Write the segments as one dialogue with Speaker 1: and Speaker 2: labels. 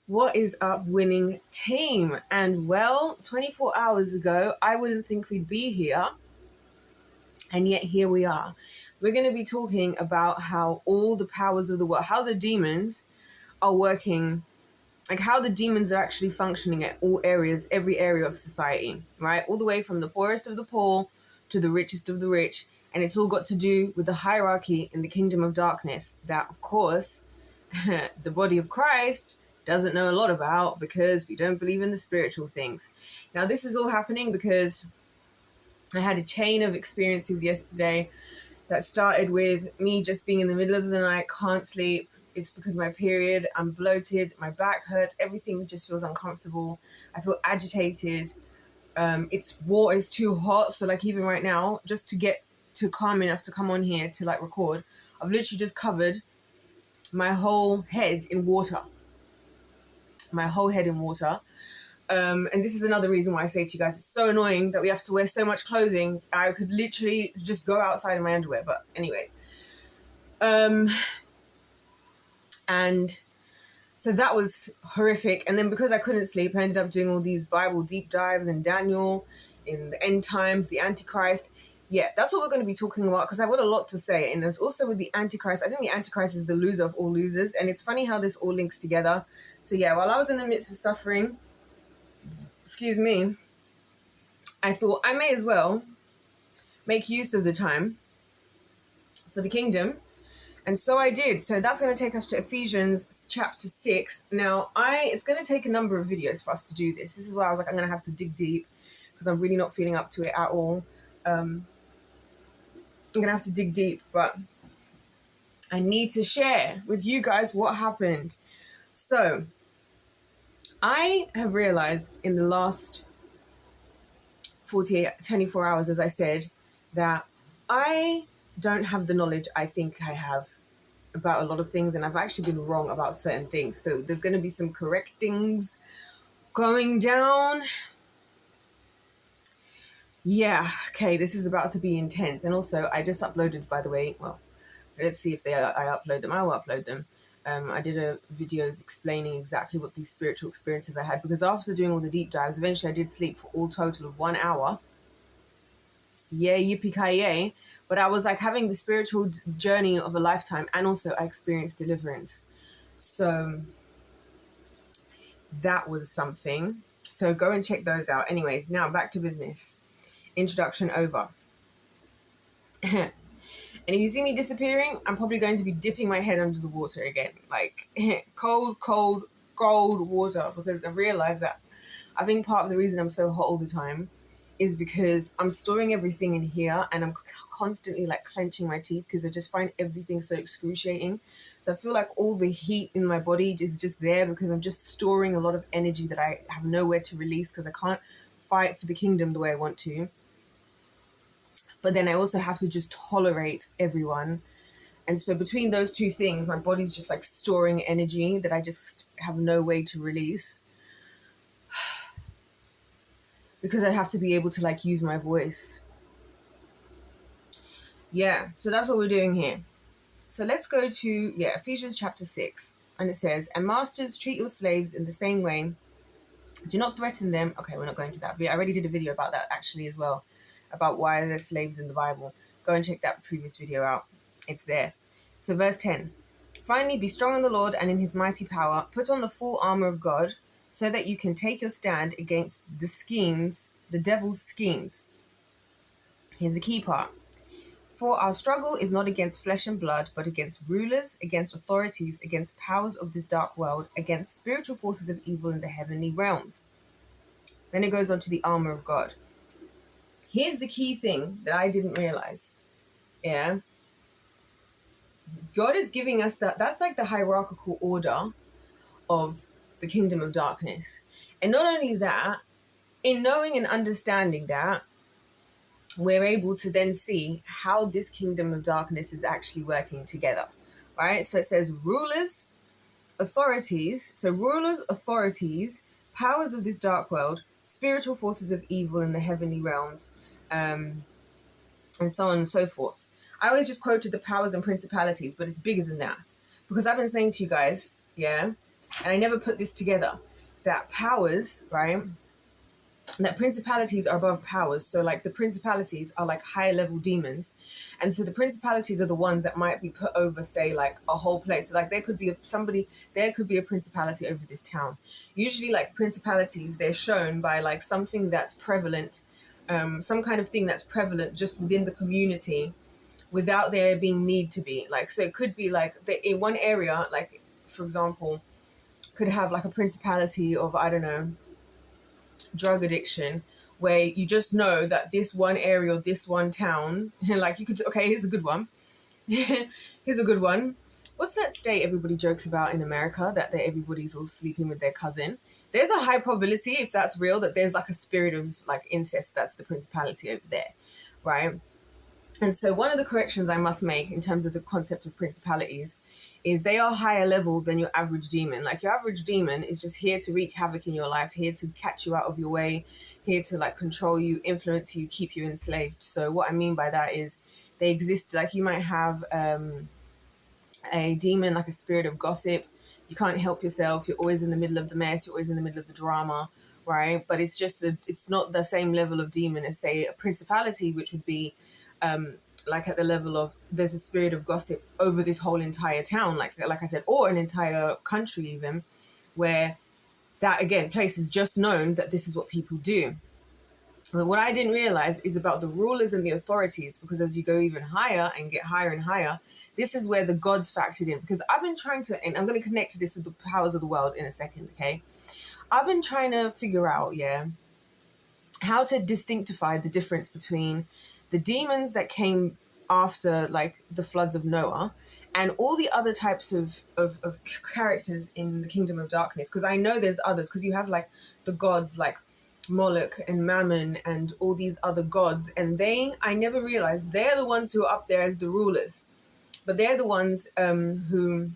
Speaker 1: What is up, winning team? And well, 24 hours ago, I wouldn't think we'd be here. And yet here we are. We're going to be talking about how all the powers of the world, how the demons are working, like how the demons are actually functioning at all areas, every area of society, right? All the way from the poorest of the poor to the richest of the rich. And it's all got to do with the hierarchy in the kingdom of darkness that, of course, the body of Christ doesn't know a lot about because we don't believe in the spiritual things. Now, this is all happening because I had a chain of experiences yesterday that started with me just being in the middle of the night, can't sleep. It's because my period, I'm bloated, my back hurts, everything just feels uncomfortable. I feel agitated. It's water is too hot. So like even right now, just to get to calm enough to come on here to like record, I've literally just covered my whole head in water. And this is another reason why I say to you guys, it's so annoying that we have to wear so much clothing. I could literally just go outside in my underwear. But anyway. And so that was horrific. And then because I couldn't sleep, I ended up doing all these Bible deep dives in Daniel, in the end times, the Antichrist. Yeah, that's what we're going to be talking about because I've got a lot to say. And there's also with the Antichrist, I think the Antichrist is the loser of all losers. And it's funny how this all links together. So yeah, while I was in the midst of suffering, I thought I may as well make use of the time for the kingdom. And so I did. So that's going to take us to Ephesians chapter 6. Now, it's going to take a number of videos for us to do this. This is why I was like, I'm going to have to dig deep because I'm really not feeling up to it at all. I'm going to have to dig deep, but I need to share with you guys what happened. So I have realized in the last 24 hours, as I said, that I don't have the knowledge I think I have about a lot of things, and I've actually been wrong about certain things. So there's going to be some correctings going down. Yeah, okay, this is about to be intense. And also, I just uploaded, by the way, well, let's see if I upload them. I will upload them. I did a videos explaining exactly what these spiritual experiences I had, because after doing all the deep dives, eventually I did sleep for all total of 1 hour. Yeah, yippee-ki-yay. But I was like having the spiritual journey of a lifetime, and also I experienced deliverance. So that was something. So go and check those out. Anyways, now back to business. Introduction over. And if you see me disappearing, I'm probably going to be dipping my head under the water again. Like cold water, because I realized that I think part of the reason I'm so hot all the time is because I'm storing everything in here and I'm constantly like clenching my teeth because I just find everything so excruciating. So I feel like all the heat in my body is just there because I'm just storing a lot of energy that I have nowhere to release because I can't fight for the kingdom the way I want to. But then I also have to just tolerate everyone. And so between those two things, my body's just like storing energy that I just have no way to release. Because I have to be able to like use my voice. Yeah, so that's what we're doing here. So let's go to, Ephesians chapter 6. And it says, and masters, treat your slaves in the same way. Do not threaten them. Okay, we're not going to that. But I already did a video about that actually as well, about why they're slaves in the Bible. Go and check that previous video out. It's there. So verse 10. Finally, be strong in the Lord and in his mighty power. Put on the full armor of God so that you can take your stand against the devil's schemes. Here's the key part. For our struggle is not against flesh and blood, but against rulers, against authorities, against powers of this dark world, against spiritual forces of evil in the heavenly realms. Then it goes on to the armor of God. Here's the key thing that I didn't realize. Yeah. God is giving us that's like the hierarchical order of the kingdom of darkness. And not only that, in knowing and understanding that, we're able to then see how this kingdom of darkness is actually working together, right? So it says rulers, authorities, powers of this dark world, spiritual forces of evil in the heavenly realms, and so on and so forth. I always just quoted the powers and principalities, but it's bigger than that. Because I've been saying to you guys, and I never put this together, that powers, right, that principalities are above powers. So like the principalities are like higher level demons, and so the principalities are the ones that might be put over, say, like a whole place. So like there could be a principality over this town. Usually like principalities, they're shown by like something that's prevalent, some kind of thing that's prevalent just within the community, without there being need to be. Like, so it could be like in one area, like for example, could have like a principality of, I don't know, drug addiction, where you just know that this one area or this one town, like you could, okay, here's a good one. Here's a good one. What's that state everybody jokes about in America, that everybody's all sleeping with their cousin? There's a high probability, if that's real, that there's like a spirit of like incest that's the principality over there, right? And so one of the corrections I must make in terms of the concept of principalities is they are higher level than your average demon. Like your average demon is just here to wreak havoc in your life, here to catch you out of your way, here to like control you, influence you, keep you enslaved. So what I mean by that is they exist, like you might have a demon, like a spirit of gossip. You can't help yourself. You're always in the middle of the mess. You're always in the middle of the drama, right? But it's just it's not the same level of demon as, say, a principality, which would be like at the level of, there's a spirit of gossip over this whole entire town, like I said, or an entire country even, where that again place is just known that this is what people do. But what I didn't realize is about the rulers and the authorities, because as you go even higher and get higher and higher, this is where the gods factored in. Because I've been trying to, and I'm going to connect this with the powers of the world in a second, okay? I've been trying to figure out, how to distinctify the difference between the demons that came after like the floods of Noah and all the other types of characters in the kingdom of darkness. Because I know there's others, because you have like the gods like Moloch and Mammon and all these other gods, and I never realized they're the ones who are up there as the rulers, but they're the ones who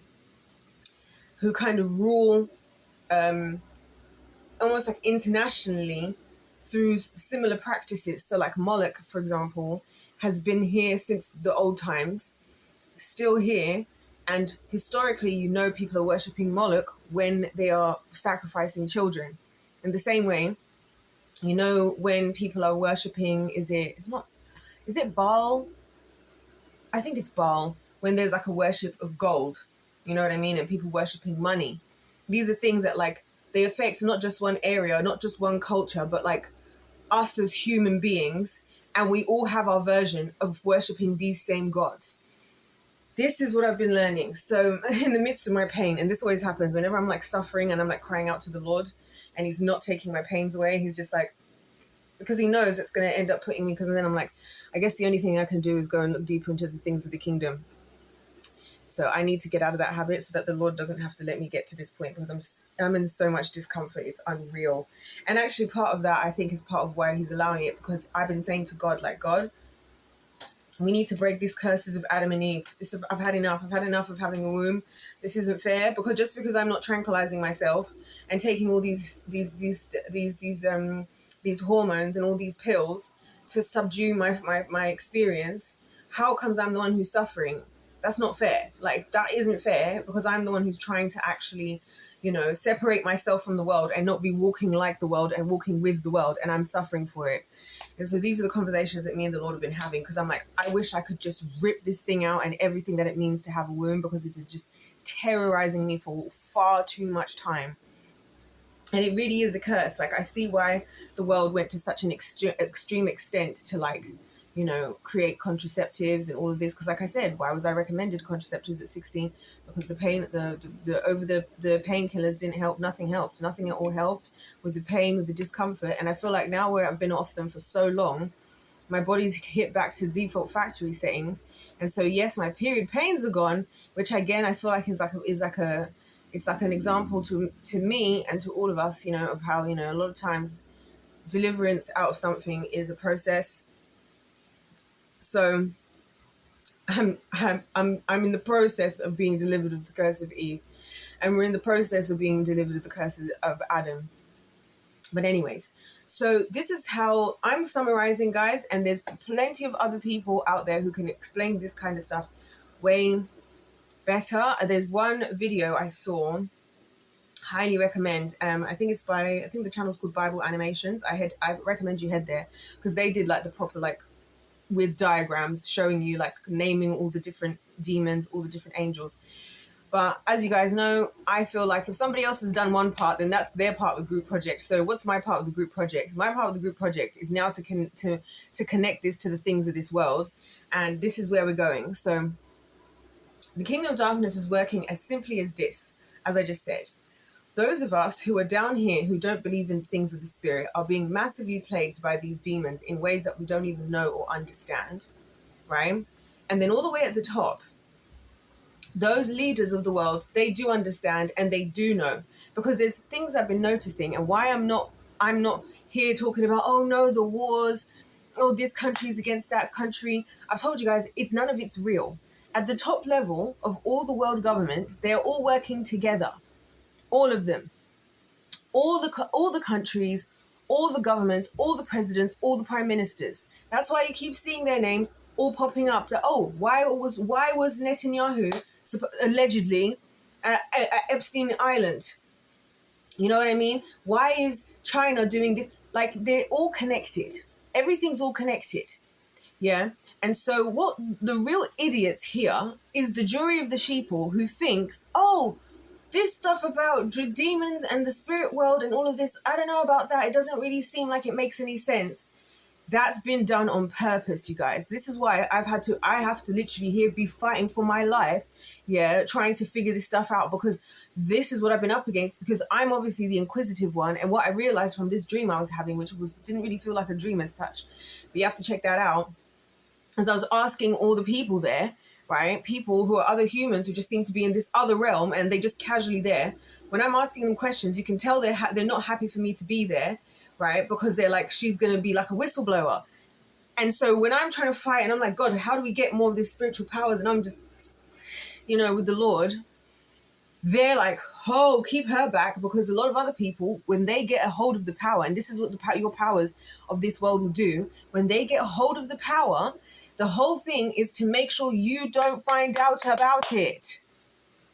Speaker 1: kind of rule almost like internationally through similar practices. So like Moloch, for example, has been here since the old times, still here, and historically, people are worshipping Moloch when they are sacrificing children. In the same way, when people are worshipping, is it Baal? I think it's Baal, when there's like a worship of gold, you know what I mean? And people worshipping money. These are things that like, they affect not just one area, not just one culture, but like us as human beings. And we all have our version of worshipping these same gods. This is what I've been learning. So in the midst of my pain, and this always happens whenever I'm like suffering and I'm like crying out to the Lord and he's not taking my pains away, he's just like, because he knows it's going to end up putting me, because then I'm like, I guess the only thing I can do is go and look deeper into the things of the kingdom. So I need to get out of that habit so that the Lord doesn't have to let me get to this point, because I'm in so much discomfort. It's unreal. And actually part of that, I think, is part of why he's allowing it, because I've been saying to God, like, God, we need to break these curses of Adam and Eve. I've had enough. I've had enough of having a womb. This isn't fair, because I'm not tranquilizing myself and taking all these hormones and all these pills to subdue my experience. How comes I'm the one who's suffering? That's not fair. Like, that isn't fair, because I'm the one who's trying to actually, separate myself from the world and not be walking like the world and walking with the world, and I'm suffering for it. And so these are the conversations that me and the Lord have been having, because I'm like, I wish I could just rip this thing out and everything that it means to have a womb, because it is just terrorizing me for far too much time. And it really is a curse. Like, I see why the world went to such an extreme extent to, like, create contraceptives and all of this. Because, like I said, why was I recommended contraceptives at 16? Because the pain, the painkillers didn't help. Nothing helped. Nothing at all helped with the pain, with the discomfort. And I feel like now, where I've been off them for so long, my body's hit back to default factory settings. And so, yes, my period pains are gone, which again, I feel like it's like an example to me and to all of us, of how, a lot of times deliverance out of something is a process. So I'm in the process of being delivered of the curse of Eve, and we're in the process of being delivered of the curses of Adam. But anyways, so this is how I'm summarizing, guys, and there's plenty of other people out there who can explain this kind of stuff way better. There's one video I saw Highly recommend. I think it's by, I think the channel's called Bible Animations. I recommend you head there because they did like the proper, like, with diagrams showing you, like, naming all the different demons, all the different angels. But as you guys know, I feel like if somebody else has done one part, then that's their part of the group project. So what's my part of the group project? My part of the group project is now to connect this to the things of this world, and this is where we're going. So the kingdom of darkness is working as simply as this, as I just said. Those of us who are down here who don't believe in things of the spirit are being massively plagued by these demons in ways that we don't even know or understand, right? And then all the way at the top, those leaders of the world, they do understand and they do know, because there's things I've been noticing, and why I'm not here talking about, oh no, the wars, oh, this country's against that country. I've told you guys, none of it's real. At the top level of all the world government, they're all working together. All of them. All the countries, all the governments, all the presidents, all the prime ministers. That's why you keep seeing their names all popping up. That, oh, why was Netanyahu allegedly at Epstein Island? You know what I mean? Why is China doing this? Like, they're all connected. Everything's all connected. Yeah. And so what the real idiots here is the jury of the sheeple who thinks, oh, this stuff about demons and the spirit world and all of this, I don't know about that. It doesn't really seem like it makes any sense. That's been done on purpose, you guys. This is why I have to literally here be fighting for my life, yeah, trying to figure this stuff out, because this is what I've been up against, because I'm obviously the inquisitive one. And what I realized from this dream I was having, which didn't really feel like a dream as such, but you have to check that out, as I was asking all the people there, right, people who are other humans who just seem to be in this other realm and they just casually there. When I'm asking them questions, you can tell they're not happy for me to be there, right, because they're like, she's going to be like a whistleblower. And so when I'm trying to fight and I'm like, God, how do we get more of these spiritual powers? And I'm just, with the Lord, they're like, oh, keep her back, because a lot of other people, when they get a hold of the power, and this is what your powers of this world will do, when they get a hold of the power, the whole thing is to make sure you don't find out about it,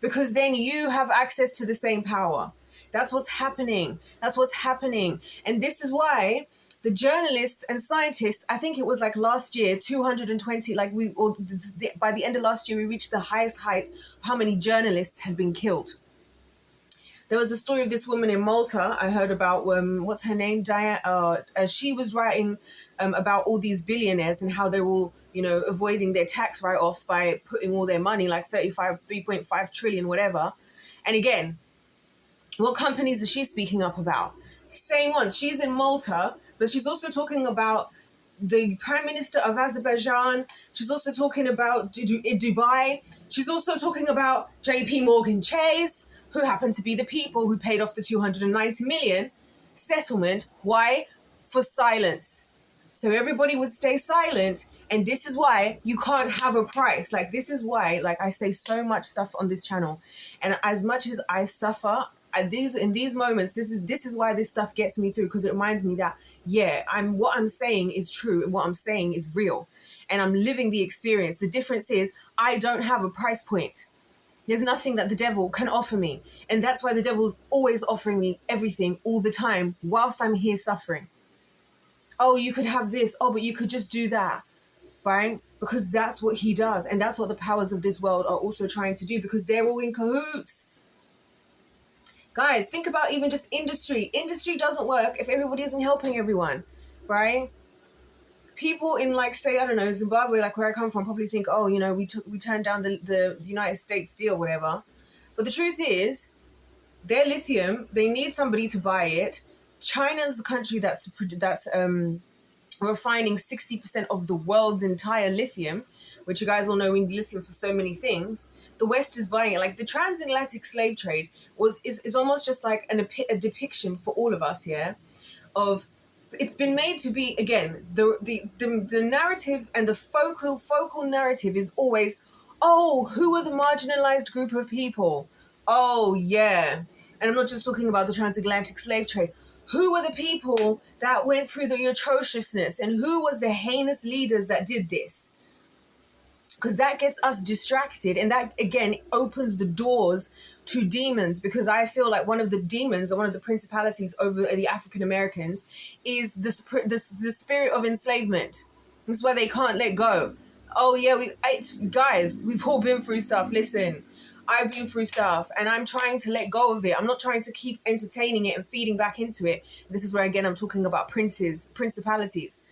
Speaker 1: because then you have access to the same power. That's what's happening. And this is why the journalists and scientists, I think it was like last year, 220, by the end of last year, we reached the highest height of how many journalists had been killed. There was a story of this woman in Malta I heard about. What's her name? Diane. She was writing about all these billionaires and how they're all, avoiding their tax write-offs by putting all their money, like 3.5 trillion, whatever. And again, what companies is she speaking up about? Same ones. She's in Malta, but she's also talking about the Prime Minister of Azerbaijan. She's also talking about Dubai. She's also talking about JP Morgan Chase, who happened to be the people who paid off the 290 million settlement. Why? For silence. So everybody would stay silent. And this is why you can't have a price. Like, this is why, like, I say so much stuff on this channel. And as much as I suffer in these moments, this is why this stuff gets me through, because it reminds me that, yeah, what I'm saying is true and what I'm saying is real. And I'm living the experience. The difference is I don't have a price point. There's nothing that the devil can offer me. And that's why the devil's always offering me everything all the time whilst I'm here suffering. Oh, you could have this. Oh, but you could just do that. Right? Because that's what he does. And that's what the powers of this world are also trying to do, because they're all in cahoots. Guys, think about even just industry. Industry doesn't work if everybody isn't helping everyone. Right? People in, like, say, I don't know, Zimbabwe, like where I come from, probably think, oh, we turned down the United States deal, whatever. But the truth is, their lithium, they need somebody to buy it. China's the country that's refining 60% of the world's entire lithium, which you guys all know we need lithium for so many things. The West is buying it. Like, the transatlantic slave trade is almost just like a depiction for all of us here of, it's been made to be, again, the narrative and the focal narrative is always, oh, who are the marginalized group of people? Oh, yeah. And I'm not just talking about the transatlantic slave trade. Who were the people that went through the atrociousness, and who was the heinous leaders that did this? Because that gets us distracted, and that, again, opens the doors to demons, because I feel like one of the demons or one of the principalities over the African Americans is the spirit of enslavement. That's why they can't let go. Oh yeah, guys, we've all been through stuff. Listen, I've been through stuff and I'm trying to let go of it. I'm not trying to keep entertaining it and feeding back into it. This is where, again, I'm talking about principalities,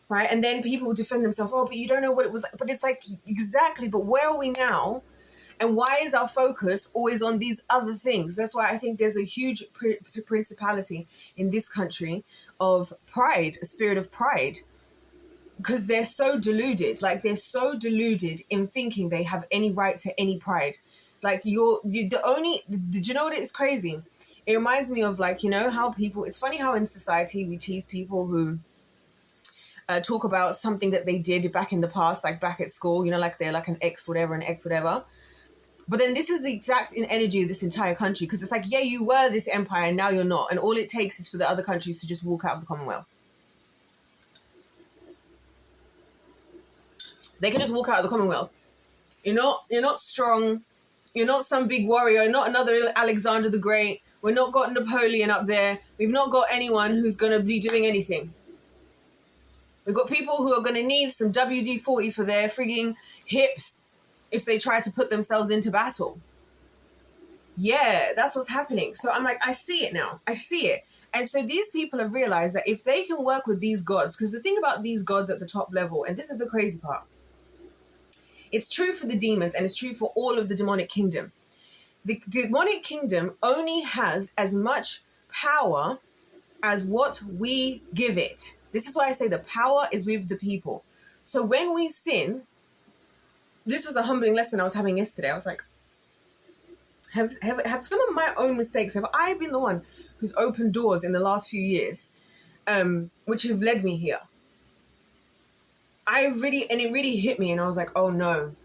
Speaker 1: right? And then people defend themselves. Oh, but you don't know what it was. But it's like, exactly. But where are we now? And why is our focus always on these other things? That's why I think there's a huge principality in this country of pride, a spirit of pride, because they're so deluded. Like, they're so deluded in thinking they have any right to any pride. Like, did you know what is crazy? It reminds me of, like, you know how people, it's funny how in society we tease people who talk about something that they did back in the past, like back at school, you know, like they're like an ex whatever. But then this is the exact energy of this entire country, because it's like, yeah, you were this empire and now you're not. And all it takes is for the other countries to just walk out of the Commonwealth. They can just walk out of the Commonwealth. You're not strong. You're not some big warrior. You're not another Alexander the Great. We've not got Napoleon up there. We've not got anyone who's going to be doing anything. We've got people who are going to need some WD-40 for their frigging hips if they try to put themselves into battle. Yeah, that's what's happening. So I'm like, I see it now. I see it. And so these people have realized that if they can work with these gods, because the thing about these gods at the top level, and this is the crazy part, it's true for the demons and it's true for all of the demonic kingdom. The demonic kingdom only has as much power as what we give it. This is why I say the power is with the people. So when we sin, this was a humbling lesson I was having yesterday. I was like, have some of my own mistakes, have I been the one who's opened doors in the last few years, which have led me here? It really hit me, and I was like, oh no,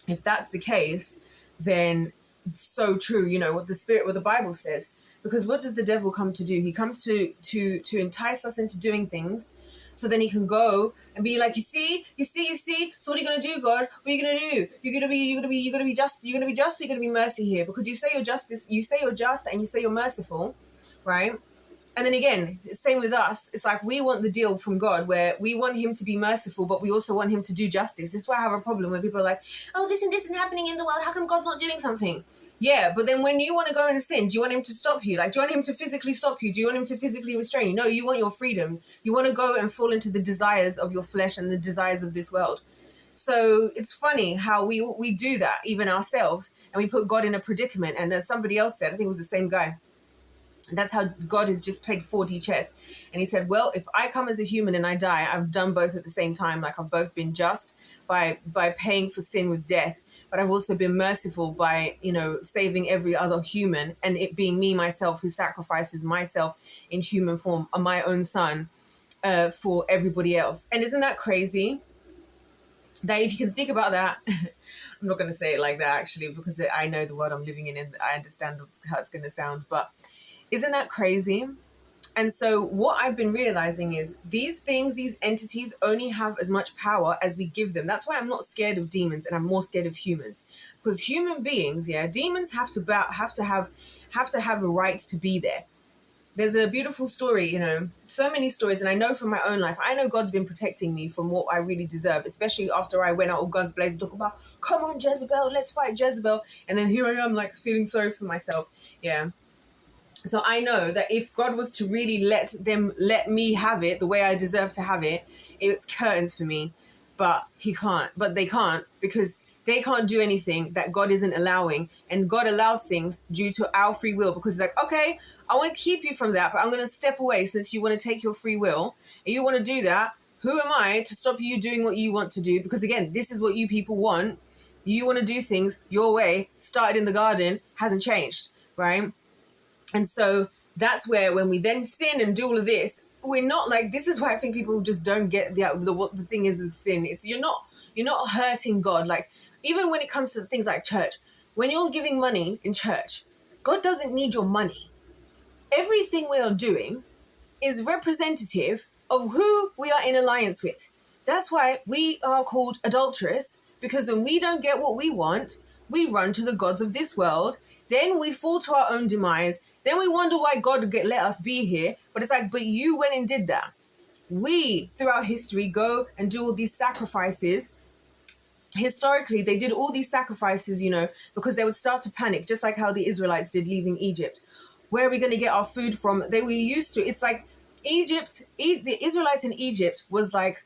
Speaker 1: if that's the case, then it's so true, you know, what the Bible says. Because what does the devil come to do? He comes to entice us into doing things, so then he can go and be like, you see. So what are you gonna do, God? What are you gonna do? You're gonna be just. You're gonna be just. Or you're gonna be mercy here, because you say you're justice. You say you're just, and you say you're merciful, right? And then again, same with us. It's like we want the deal from God where we want him to be merciful, but we also want him to do justice. This is why I have a problem when people are like, oh, this and this is happening in the world. How come God's not doing something? Yeah, but then when you want to go and sin, do you want him to stop you? Like, do you want him to physically stop you? Do you want him to physically restrain you? No, you want your freedom. You want to go and fall into the desires of your flesh and the desires of this world. So it's funny how we do that, even ourselves, and we put God in a predicament. And as somebody else said, I think it was the same guy, that's how God has just played 4D chess. And he said, well, if I come as a human and I die, I've done both at the same time. Like, I've both been just by paying for sin with death, but I've also been merciful by, you know, saving every other human, and it being me, myself, who sacrifices myself in human form, my own son, for everybody else. And isn't that crazy? That if you can think about that, I'm not going to say it like that, actually, because I know the world I'm living in and I understand how it's going to sound, but isn't that crazy? And so what I've been realizing is these things, these entities only have as much power as we give them. That's why I'm not scared of demons and I'm more scared of humans. Because human beings, yeah, demons have to have a right to be there. There's a beautiful story, you know, so many stories. And I know from my own life, I know God's been protecting me from what I really deserve, especially after I went out all guns blazing, talking about, come on, Jezebel, let's fight Jezebel. And then here I am, like, feeling sorry for myself. Yeah. So I know that if God was to really let me have it the way I deserve to have it, it's curtains for me. But they can't, because they can't do anything that God isn't allowing. And God allows things due to our free will, because it's like, okay, I want to keep you from that, but I'm going to step away since you want to take your free will and you want to do that. Who am I to stop you doing what you want to do? Because again, this is what you people want. You want to do things your way, started in the garden, hasn't changed, right? And so that's where when we then sin and do all of this, we're not like, this is why I think people just don't get what the thing is with sin. It's you're not hurting God. Like, even when it comes to things like church, when you're giving money in church, God doesn't need your money. Everything we are doing is representative of who we are in alliance with. That's why we are called adulterous, because when we don't get what we want, we run to the gods of this world, then we fall to our own demise, then we wonder why God let us be here. But it's like, but you went and did that. We, throughout history, go and do all these sacrifices. Historically, they did all these sacrifices, because they would start to panic, just like how the Israelites did leaving Egypt. Where are we going to get our food from? They were used to, it's like the Israelites in Egypt was like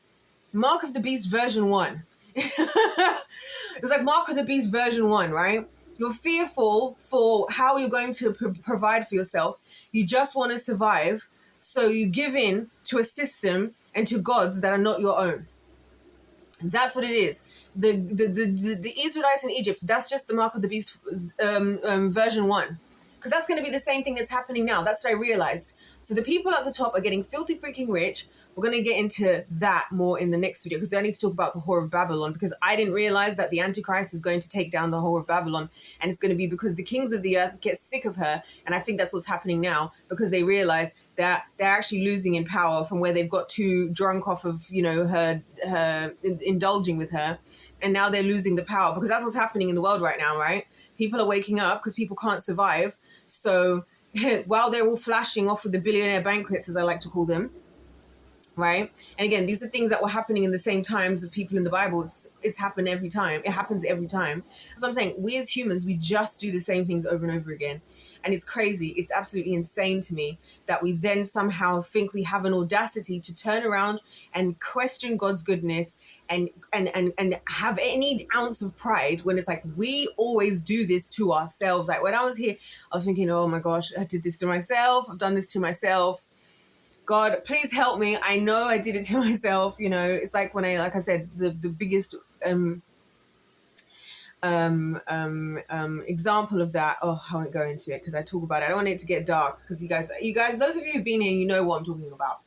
Speaker 1: Mark of the Beast version 1. It was like Mark of the Beast version 1, right? You're fearful for how you're going to provide for yourself. You just want to survive. So you give in to a system and to gods that are not your own. That's what it is. The Israelites in Egypt, that's just the Mark of the Beast version 1. Because that's going to be the same thing that's happening now. That's what I realized. So the people at the top are getting filthy freaking rich. We're going to get into that more in the next video, because I need to talk about the whore of Babylon, because I didn't realize that the Antichrist is going to take down the whore of Babylon. And it's going to be because the kings of the earth get sick of her. And I think that's what's happening now, because they realize that they're actually losing in power from where they've got too drunk off of, her indulging with her. And now they're losing the power, because that's what's happening in the world right now, right? People are waking up because people can't survive. So while they're all flashing off with the billionaire banquets, as I like to call them, right? And again, these are things that were happening in the same times of people in the Bible. It's happened every time. It happens every time. So I'm saying, we as humans, we just do the same things over and over again. And it's crazy. It's absolutely insane to me that we then somehow think we have an audacity to turn around and question God's goodness and have any ounce of pride, when it's like, we always do this to ourselves. Like when I was here, I was thinking, oh my gosh, I did this to myself. I've done this to myself. God, please help me. I know I did it to myself. It's like when like I said, the biggest example of that. Oh, I won't go into it because I talk about it. I don't want it to get dark, because you guys, those of you who've been here, you know what I'm talking about.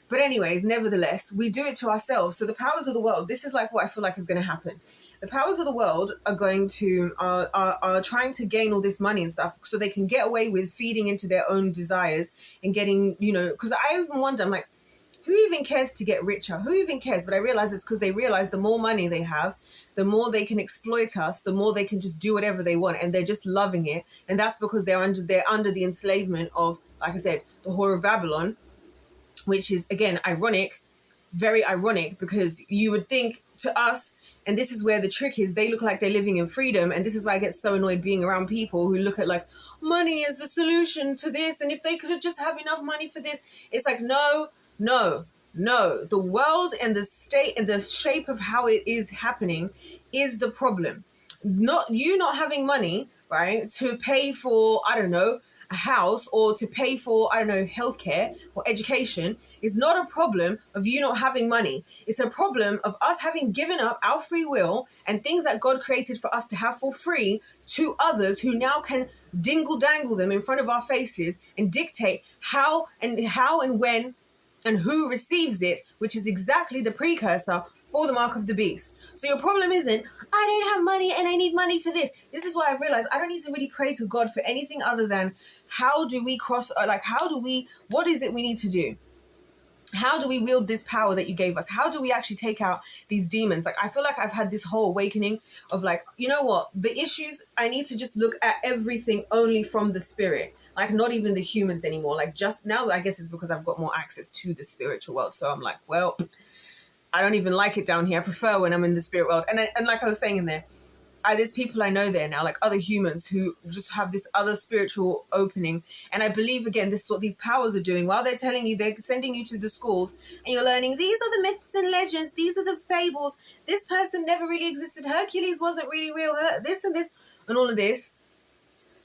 Speaker 1: But anyways, nevertheless, we do it to ourselves. So the powers of the world, this is like what I feel like is going to happen. The powers of the world are going to are trying to gain all this money and stuff, so they can get away with feeding into their own desires and getting, because I even wonder, I'm like, who even cares to get richer? Who even cares? But I realize it's because they realize the more money they have, the more they can exploit us, the more they can just do whatever they want, and they're just loving it. And that's because they're under the enslavement of, like I said, the whore of Babylon, which is, again, ironic, very ironic, because you would think to us, and this is where the trick is, they look like they're living in freedom. And this is why I get so annoyed being around people who look at like, money is the solution to this. And if they could just have enough money for this, it's like, no. The world and the state and the shape of how it is happening is the problem. Not you not having money, right, to pay for, I don't know, a house, or to pay for, I don't know, healthcare or education, is not a problem of you not having money. It's a problem of us having given up our free will and things that God created for us to have for free to others who now can dingle dangle them in front of our faces and dictate how and when and who receives it, which is exactly the precursor for the Mark of the Beast. So your problem isn't, I don't have money and I need money for this. This is why I've realized I don't need to really pray to God for anything other than, how do we what is it we need to do? How do we wield this power that you gave us? How do we actually take out these demons? Like, I feel like I've had this whole awakening of like, you know what? The issues, I need to just look at everything only from the spirit. Like, not even the humans anymore. Like, just now, I guess it's because I've got more access to the spiritual world. So I'm like, well, I don't even like it down here. I prefer when I'm in the spirit world. And like I was saying in there, there's people I know there now, like other humans who just have this other spiritual opening. And I believe, again, this is what these powers are doing. While they're telling you, they're sending you to the schools and you're learning, these are the myths and legends. These are the fables. This person never really existed. Hercules wasn't really real. This and this and all of this.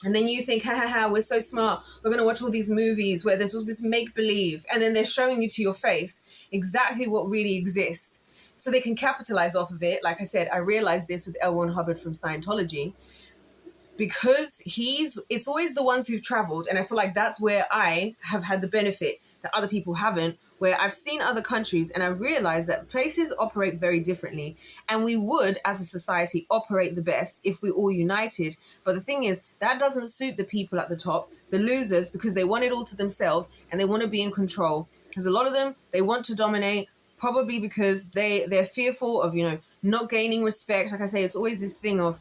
Speaker 1: And then you think, we're so smart. We're going to watch all these movies where there's all this make-believe. And then they're showing you to your face exactly what really exists. So they can capitalize off of it. Like I said, I realized this with L. Ron Hubbard from Scientology, because it's always the ones who've traveled. And I feel like that's where I have had the benefit that other people haven't, where I've seen other countries and I've realized that places operate very differently. And we would, as a society, operate the best if we all united. But the thing is, that doesn't suit the people at the top, the losers, because they want it all to themselves and they want to be in control. Because a lot of them, they want to dominate, probably because they're fearful of, not gaining respect. Like I say, it's always this thing of,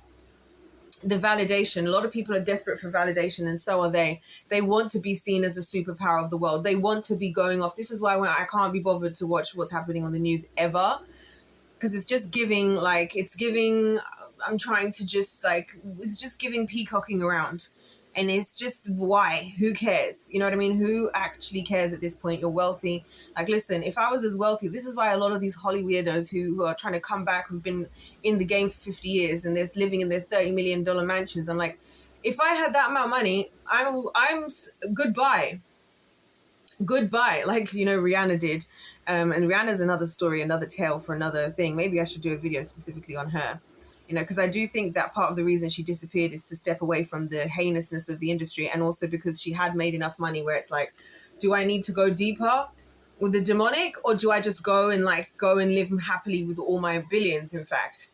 Speaker 1: the validation. A lot of people are desperate for validation, and so are they. They want to be seen as a superpower of the world. They want to be going off. This is why I can't be bothered to watch what's happening on the news ever, because it's just giving, like, it's giving, I'm trying to just, like, it's just giving peacocking around. And it's just, why? Who cares? You know what I mean? Who actually cares at this point? You're wealthy. Like, listen, if I was as wealthy, this is why a lot of these Holly weirdos who are trying to come back, who've been in the game for 50 years and they're living in their $30 million mansions. I'm like, if I had that amount of money, I'm goodbye. Like, you know, Rihanna did. And Rihanna's another story, another tale for another thing. Maybe I should do a video specifically on her. You know, because I do think that part of the reason she disappeared is to step away from the heinousness of the industry, and also because she had made enough money where it's like, do I need to go deeper with the demonic, or do I just go and live happily with all my billions, in fact?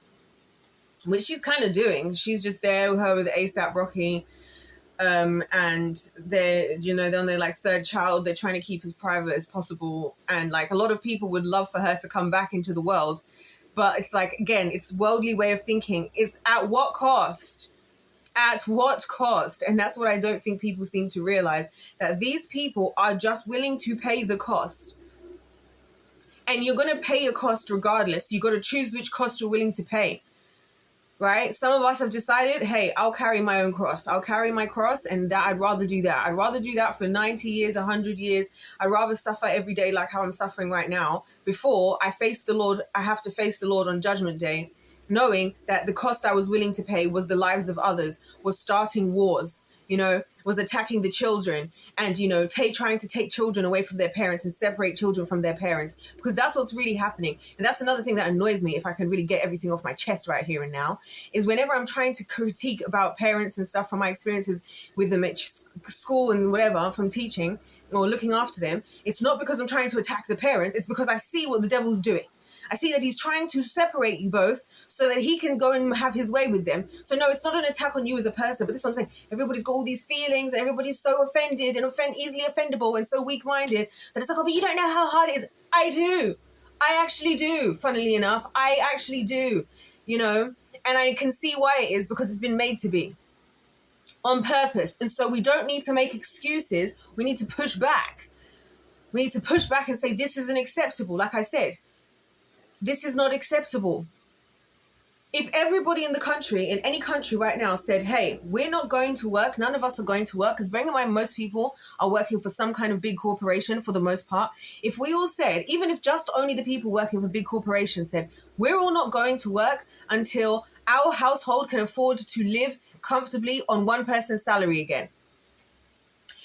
Speaker 1: Which she's kind of doing. She's just there with her with ASAP Rocky, and they're on their like third child. They're trying to keep as private as possible, and like a lot of people would love for her to come back into the world. But it's like, again, it's worldly way of thinking. It's at what cost? At what cost? And that's what I don't think people seem to realize, that these people are just willing to pay the cost. And you're going to pay a cost regardless. You got to choose which cost you're willing to pay. Right? Some of us have decided, hey, I'll carry my own cross. I'll carry my cross, and that I'd rather do that. I'd rather do that for 90 years, 100 years. I'd rather suffer every day like how I'm suffering right now before I face the Lord. I have to face the Lord on Judgment Day, knowing that the cost I was willing to pay was the lives of others, was starting wars, was attacking the children, and, trying to take children away from their parents and separate children from their parents, because that's what's really happening. And that's another thing that annoys me, if I can really get everything off my chest right here and now, is whenever I'm trying to critique about parents and stuff from my experience with them at school and whatever, from teaching or looking after them, it's not because I'm trying to attack the parents, it's because I see what the devil's doing. I see that he's trying to separate you both so that he can go and have his way with them. So no, it's not an attack on you as a person, but this is what I'm saying. Everybody's got all these feelings and everybody's so offended and easily offendable and so weak-minded that it's like, oh, but you don't know how hard it is. I do. I actually do, funnily enough. I actually do, and I can see why it is, because it's been made to be on purpose. And so we don't need to make excuses. We need to push back. We need to push back and say, this isn't acceptable. Like I said, this is not acceptable. If everybody in the country, in any country right now, said, hey, we're not going to work, none of us are going to work, because bearing in mind, most people are working for some kind of big corporation for the most part. If we all said, even if just only the people working for big corporations said, we're all not going to work until our household can afford to live comfortably on one person's salary again.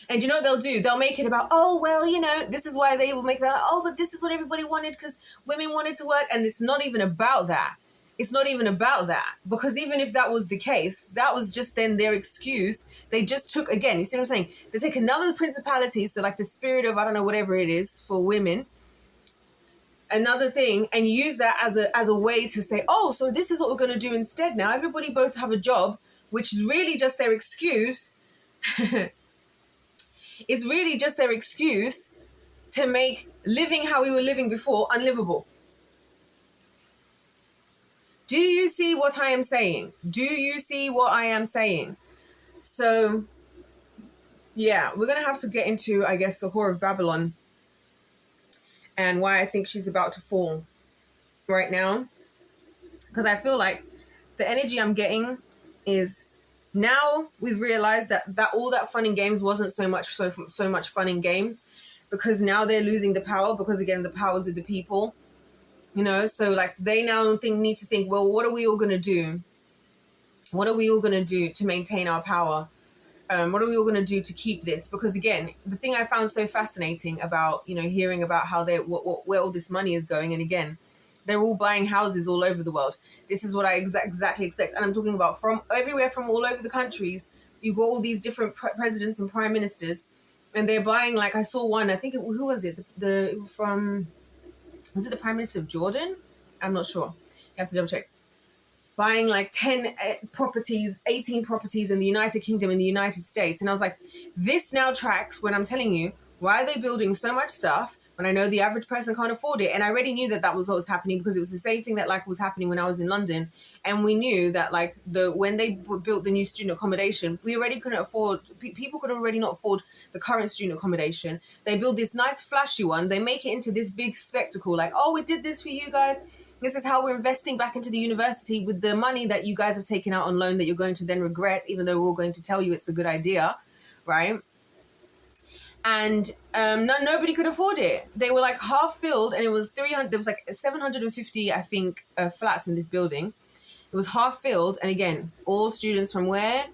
Speaker 1: And you know what they'll do? They'll make it about, oh, well, this is why they will make it about, oh, but this is what everybody wanted because women wanted to work. And it's not even about that. It's not even about that. Because even if that was the case, that was just then their excuse. They just took, again, you see what I'm saying? They take another principality, so like the spirit of, I don't know, whatever it is for women, another thing, and use that as a way to say, oh, so this is what we're going to do instead now. Everybody both have a job, which is really just their excuse. It's really just their excuse to make living how we were living before unlivable. Do you see what I am saying? Do you see what I am saying? So, yeah, we're going to have to get into, I guess, the Whore of Babylon and why I think she's about to fall right now. Because I feel like the energy I'm getting is, now we've realized that all that fun in games wasn't so much fun in games, because now they're losing the power, because again, the power's with the people, so like they now need to think, well, what are we all going to do? What are we all going to do to maintain our power? What are we all going to do to keep this? Because again, the thing I found so fascinating about, hearing about how where all this money is going, and again, they're all buying houses all over the world. This is what I exactly expect. And I'm talking about from everywhere, from all over the countries. You've got all these different presidents and prime ministers, and they're buying, like I saw one, I think, who was it? Was it the Prime Minister of Jordan? I'm not sure. You have to double check. Buying like 10 properties, 18 properties in the United Kingdom, in the United States. And I was like, this now tracks when I'm telling you, why are they building so much stuff? when I know the average person can't afford it. And I already knew that that was what was happening, because it was the same thing that like was happening when I was in London. And we knew that like when they built the new student accommodation, we already couldn't afford, people could already not afford the current student accommodation. They build this nice flashy one. They make it into this big spectacle, like, oh, we did this for you guys. This is how we're investing back into the university with the money that you guys have taken out on loan that you're going to then regret, even though we're all going to tell you it's a good idea, right? And nobody could afford it. They were like half filled, and it was 300. There was like 750, I think, flats in this building. It was half filled, and again, all students from where?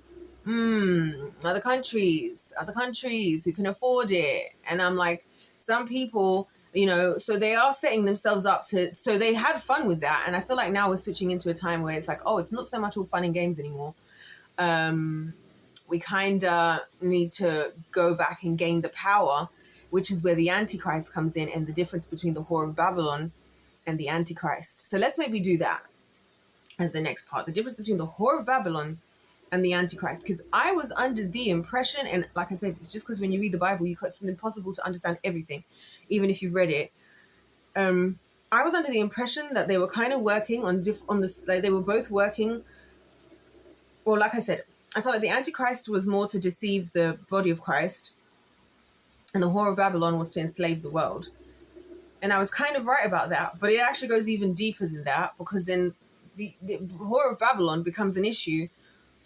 Speaker 1: Other countries who can afford it. And I'm like, some people, so they are setting themselves up to. So they had fun with that, and I feel like now we're switching into a time where it's like, oh, it's not so much all fun and games anymore. We kind of need to go back and gain the power, which is where the Antichrist comes in, and the difference between the whore of Babylon and the Antichrist. So let's maybe do that as the next part, the difference between the whore of Babylon and the Antichrist. Because I was under the impression, and like I said, it's just because when you read the Bible, it's impossible to understand everything, even if you've read it. I was under the impression that they were kind of working on this, like they were both working. Well, like I said, I felt like the Antichrist was more to deceive the body of Christ, and the whore of Babylon was to enslave the world. And I was kind of right about that, but it actually goes even deeper than that, because then the whore of Babylon becomes an issue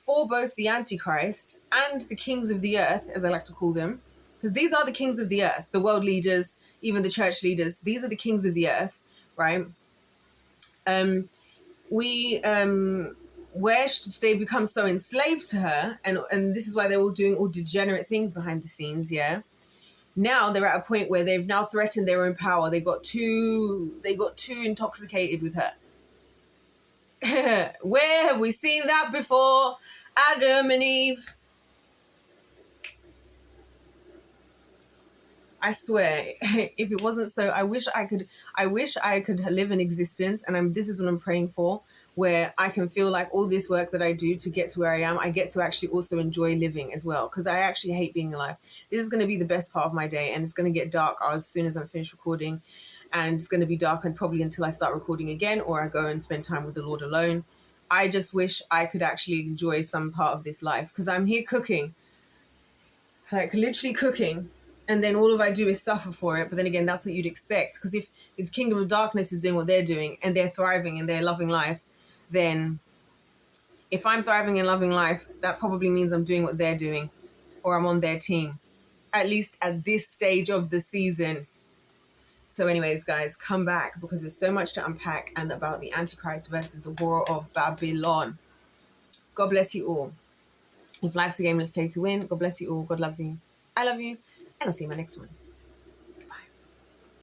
Speaker 1: for both the Antichrist and the kings of the earth, as I like to call them, because these are the kings of the earth, the world leaders, even the church leaders. These are the kings of the earth, right? Where they become so enslaved to her, and this is why they're all doing all degenerate things behind the scenes, yeah. Now they're at a point where they've now threatened their own power. They got too intoxicated with her. Where have we seen that before? Adam and Eve. I swear, if it wasn't so, I wish I could live an existence, and this is what I'm praying for, where I can feel like all this work that I do to get to where I am, I get to actually also enjoy living as well, because I actually hate being alive. This is going to be the best part of my day, and it's going to get dark as soon as I'm finished recording, and it's going to be dark and probably until I start recording again, or I go and spend time with the Lord alone. I just wish I could actually enjoy some part of this life, because I'm here cooking, like literally cooking, and then all I do is suffer for it. But then again, that's what you'd expect, because if the kingdom of darkness is doing what they're doing and they're thriving and they're loving life, then if I'm thriving and loving life, that probably means I'm doing what they're doing, or I'm on their team, at least at this stage of the season. So anyways, guys, come back, because there's so much to unpack, and about the Antichrist versus the whore of Babylon. God bless you all. If life's a game, let's play to win. God bless you all. God loves you. I love you. And I'll see you in my next one.